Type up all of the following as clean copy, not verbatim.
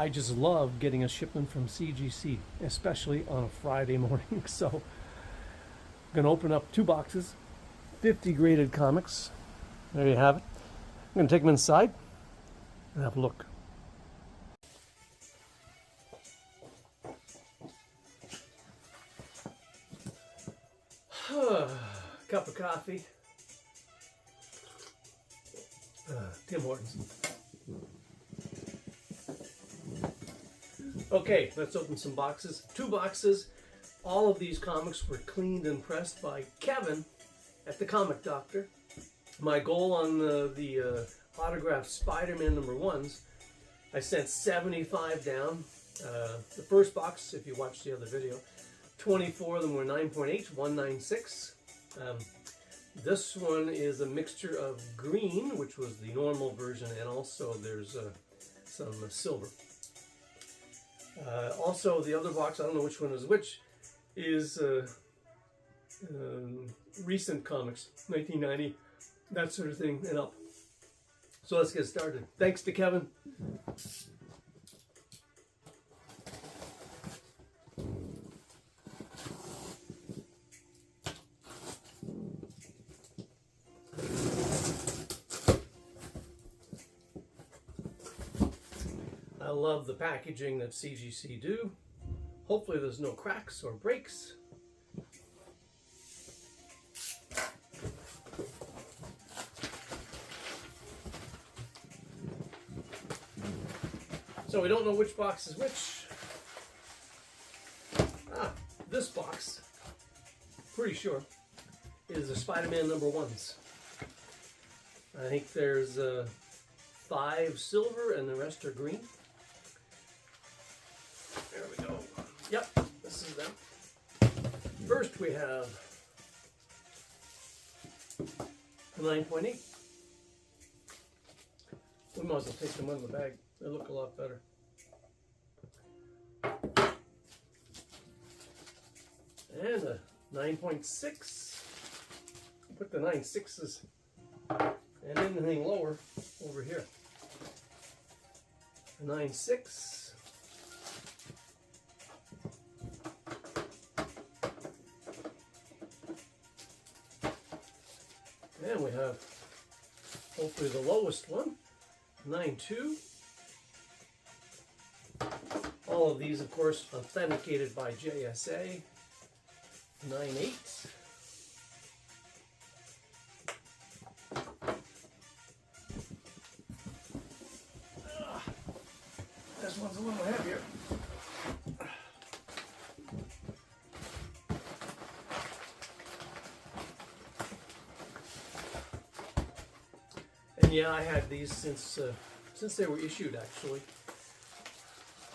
I just love getting a shipment from CGC, especially on a Friday morning. So I'm going to open up 2 boxes, 50 graded comics. There you have it. I'm going to take them inside and have a look. Cup of coffee. Tim Hortons. Okay, let's open some boxes. 2 boxes. All of these comics were cleaned and pressed by Kevin at TheComicDoctor. My goal on the autographed Spider-Man #1s, I sent 75 down. The first box, if you watched the other video, 24 of them were 9.8, 196. This one is a mixture of green, which was the normal version, and also there's some silver. Also, the other box, I don't know which one is which, is recent comics, 1990, that sort of thing, and up. So let's get started. Thanks to Kevin. I love the packaging that CGC do. Hopefully there's no cracks or breaks. So we don't know which box is which. This box, pretty sure, is the Spider-Man #1s. I think there's 5 silver and the rest are green. There we go. Yep, this is them. First we have the 9.8. We might as well take them out of the bag. They look a lot better. And a 9.6. Put the 9.6s and anything lower over here. A 9.6. And we have hopefully the lowest one, 9.2. All of these, of course, authenticated by JSA. 9.8. This one's a little heavier. And yeah, I had these since they were issued, actually,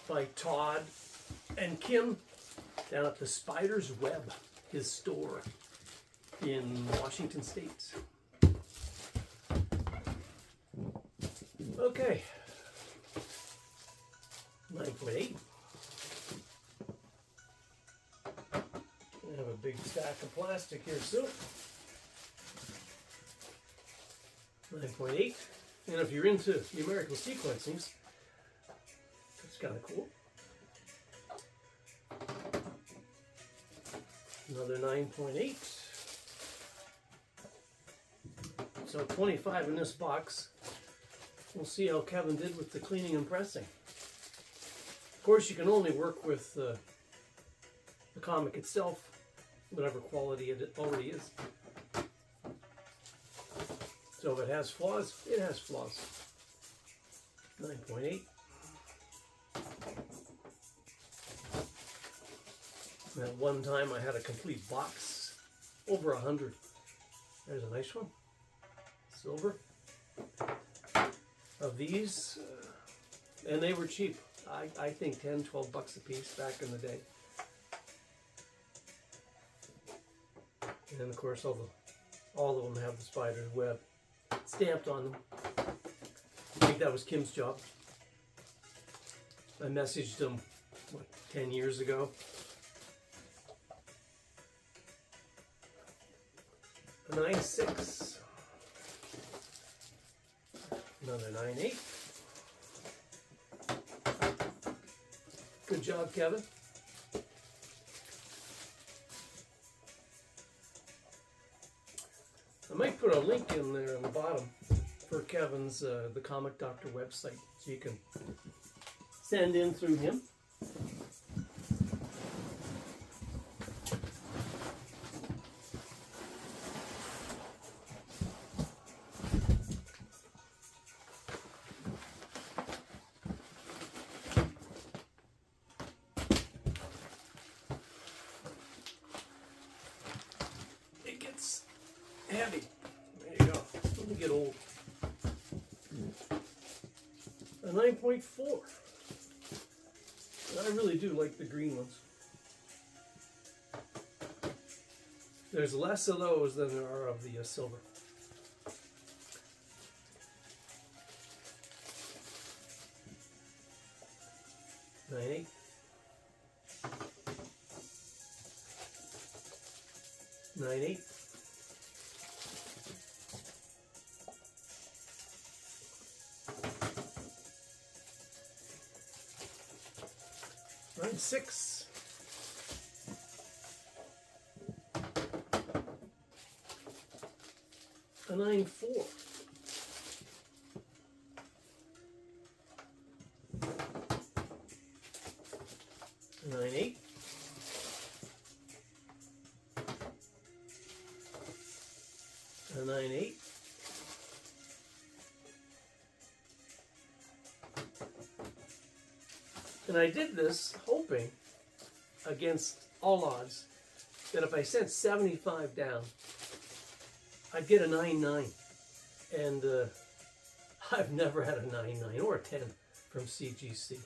by Todd and Kim down at the Spider's Web, his store in Washington State. Okay, 9.8. I have a big stack of plastic here soon. 9.8. And if you're into numerical sequencings, that's kind of cool. Another 9.8. So 25 in this box. We'll see how Kevin did with the cleaning and pressing. Of course, you can only work with the comic itself, whatever quality it already is. So if it has flaws, it has flaws. 9.8. At one time I had a complete box, over 100. There's a nice one, silver. Of these, and they were cheap. I think 10, 12 bucks a piece back in the day. And of course all of them have the Spider's Web stamped on them. I think that was Kim's job. I messaged him, what, 10 years ago. A 9.6. Another 9.8. Good job, Kevin. I might put a link in there on the bottom for Kevin's The Comic Doctor website, so you can send in through him. It gets heavy. There you go. Let me get old. A 9.4. I really do like the green ones. There's less of those than there are of the silver. $9.8. $9.8. $9.6. A 9.4. A 9.8. A 9.8. And I did this hoping, against all odds, that if I sent 75 down, I'd get a 9.9. And I've never had a 9.9 or a 10 from CGC.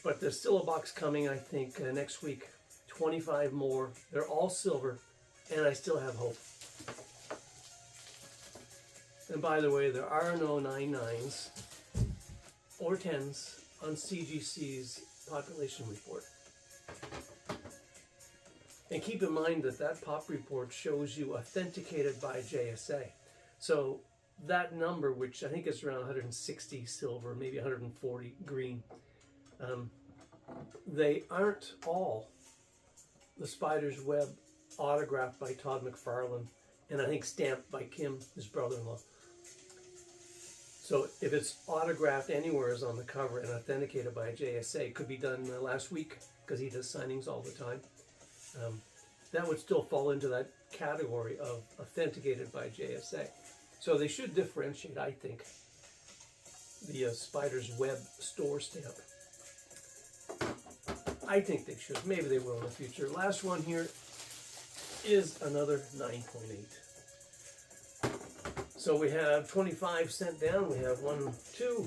But there's still a box coming, I think, next week. 25 more. They're all silver, and I still have hope. And by the way, there are no 9.9s or 10s on CGC's population report. And keep in mind that that pop report shows you authenticated by JSA. So that number, which I think is around 160 silver, maybe 140 green, they aren't all the Spider's Web autographed by Todd McFarlane and I think stamped by Kim, his brother-in-law. So if it's autographed anywhere is on the cover and authenticated by JSA, it could be done last week because he does signings all the time. That would still fall into that category of authenticated by JSA. So they should differentiate, I think, the Spider's Web store stamp. I think they should. Maybe they will in the future. Last one here is another 9.8. So we have 25 sent down. We have 1, 2,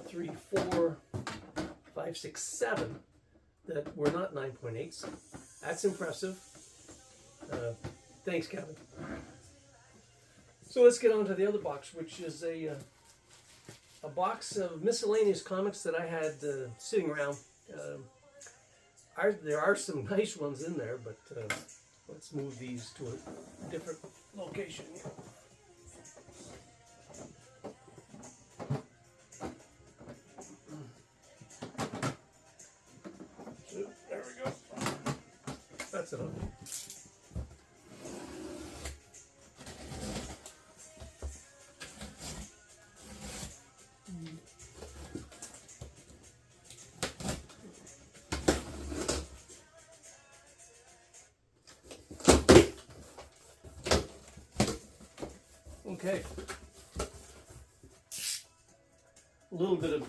3, 4, 5, 6, 7 that were not 9.8s. That's impressive. Thanks, Kevin. So let's get on to the other box, which is a box of miscellaneous comics that I had sitting around. There are some nice ones in there, but let's move these to a different location here. So, there we go. That's enough. Okay, a little bit of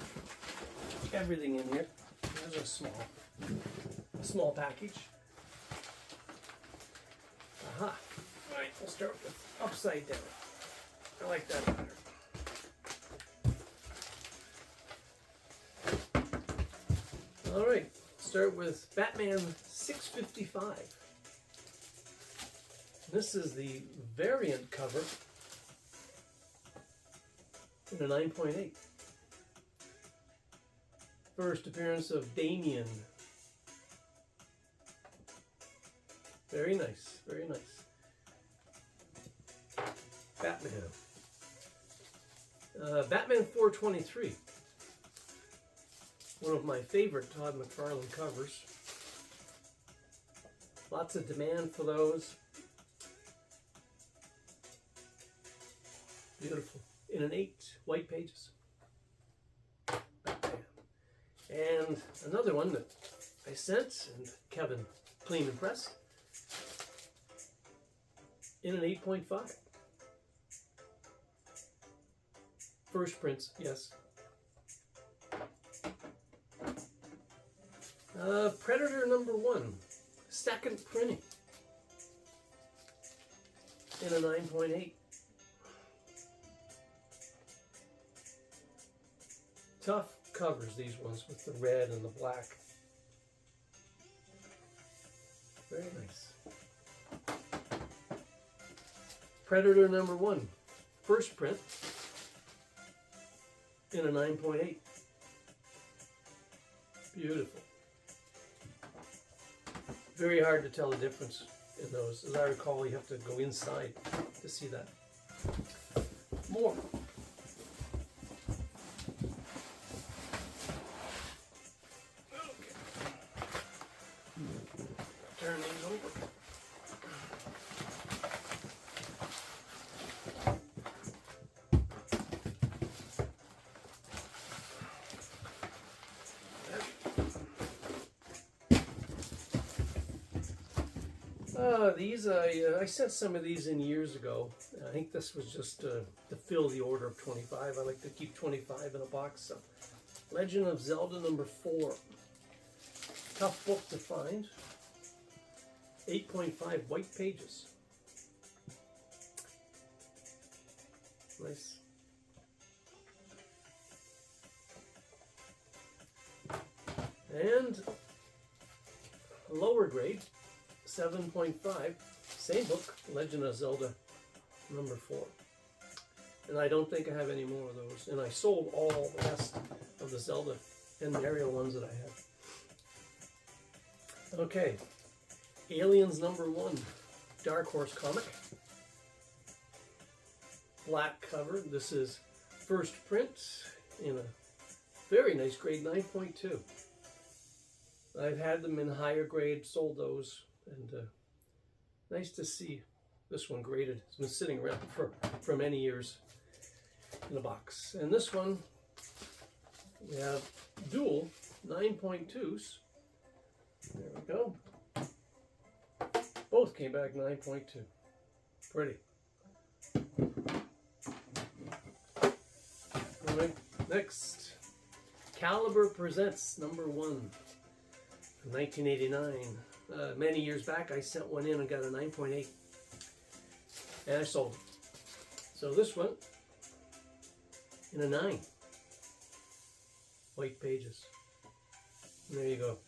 everything in here. There's a small package. Aha. All right, we'll start with upside down. I like that better. All right, start with Batman 655. This is the variant cover. In a 9.8. First appearance of Damien. Very nice, very nice. Batman. Batman 423. One of my favorite Todd McFarlane covers. Lots of demand for those. Beautiful. In an 8, white pages. And another one that I sent, and Kevin cleaned and pressed, in an 8.5. First prints, yes. Predator #1, second printing, in a 9.8. Tough covers, these ones, with the red and the black. Very nice. Predator #1, first print, in a 9.8. Beautiful. Very hard to tell the difference in those. As I recall, you have to go inside to see that. More. Okay. Turn these over. These, I sent some of these in years ago. I think this was just to fill the order of 25. I like to keep 25 in a box. So, Legend of Zelda #4. Tough book to find. 8.5 white pages. Nice. And lower grade, 7.5, same book, Legend of Zelda #4. And I don't think I have any more of those. And I sold all the rest of the Zelda and Mario ones that I had. Okay, Aliens #1, Dark Horse comic. Black cover. This is first print in a very nice grade, 9.2. I've had them in higher grade, sold those, and nice to see this one graded. It's been sitting around for many years in a box. And this one, we have dual 9.2s. There we go. Both came back 9.2. Pretty. All right, next, Caliber Presents #1 from 1989. Many years back, I sent one in and got a 9.8, and I sold it. So this one, in a 9, white pages. And there you go.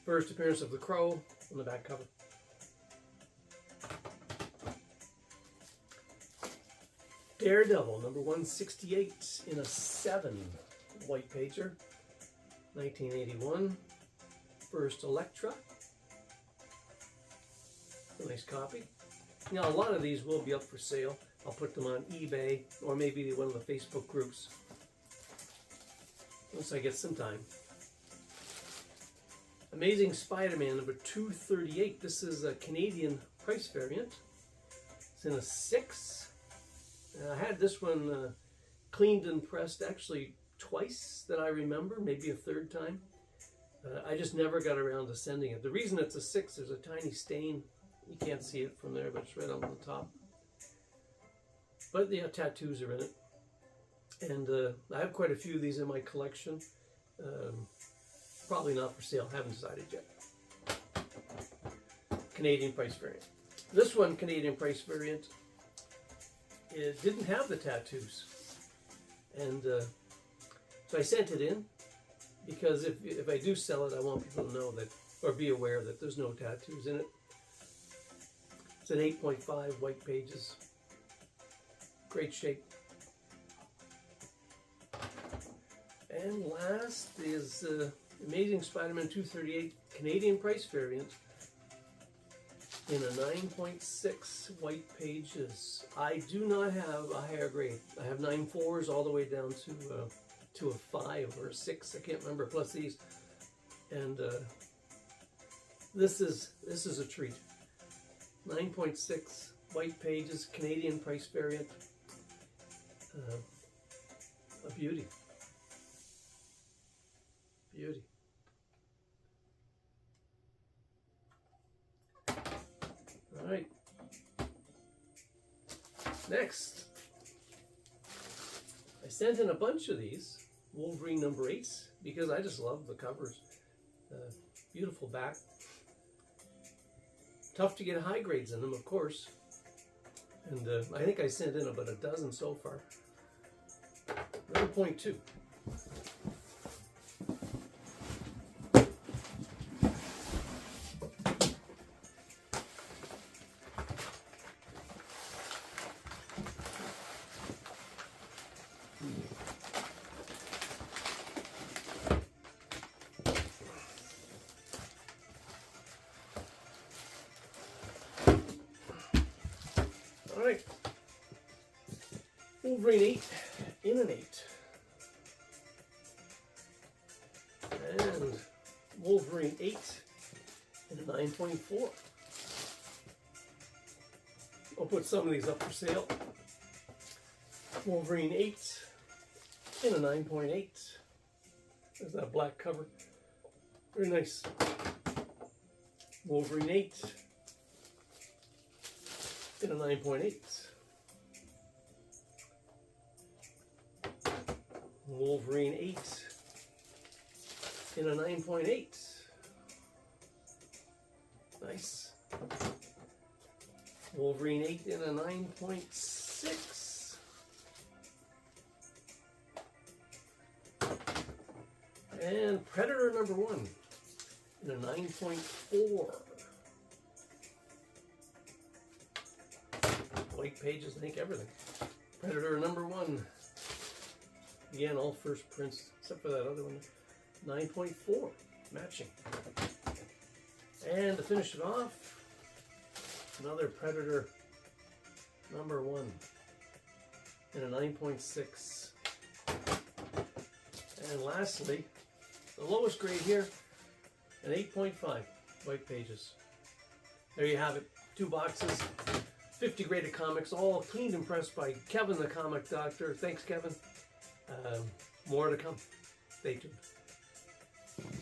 First appearance of the Crow on the back cover. Daredevil #168 in a 7, white pager, 1981. First Elektra. A nice copy. Now, a lot of these will be up for sale. I'll put them on eBay or maybe one of the Facebook groups once I get some time. Amazing Spider-Man #238. This is a Canadian price variant. It's in a 6. I had this one cleaned and pressed actually twice that I remember, maybe a third time. I just never got around to sending it. The reason it's a 6, there's a tiny stain. You can't see it from there, but it's right on the top. But the tattoos are in it. And I have quite a few of these in my collection. Probably not for sale, haven't decided yet. Canadian price variant. This one, Canadian price variant, it didn't have the tattoos. And so I sent it in because if I do sell it, I want people to know that, or be aware that there's no tattoos in it. It's an 8.5, white pages. Great shape. And last is Amazing Spider-Man 238 Canadian price variant in a 9.6, white pages. I do not have a higher grade. I have 9.4s all the way down to to a 5 or a 6, I can't remember, plus these. And this is a treat. 9.6 white pages, Canadian price variant. A beauty. Beauty. All right. Next, I sent in a bunch of these Wolverine number 8s because I just love the covers. Beautiful back. Tough to get high grades in them, of course. And I think I sent in about a dozen so far. Another point 2. All right, Wolverine 8 in an 8, and Wolverine 8 in a 9.4. I'll put some of these up for sale. Wolverine 8 in a 9.8. There's that black cover, very nice. Wolverine 8 in a 9.8. Wolverine 8 in a 9.8. Nice. Wolverine 8 in a 9.6. And Predator number 1 in a 9.4. White pages, I think everything. Predator number 1. Again, all first prints, except for that other one. 9.4, matching. And to finish it off, another Predator number 1 in a 9.6. And lastly, the lowest grade here, an 8.5, white pages. There you have it, 2 boxes. 50 graded comics, all cleaned and pressed by Kevin the Comic Doctor. Thanks, Kevin. More to come. Stay tuned.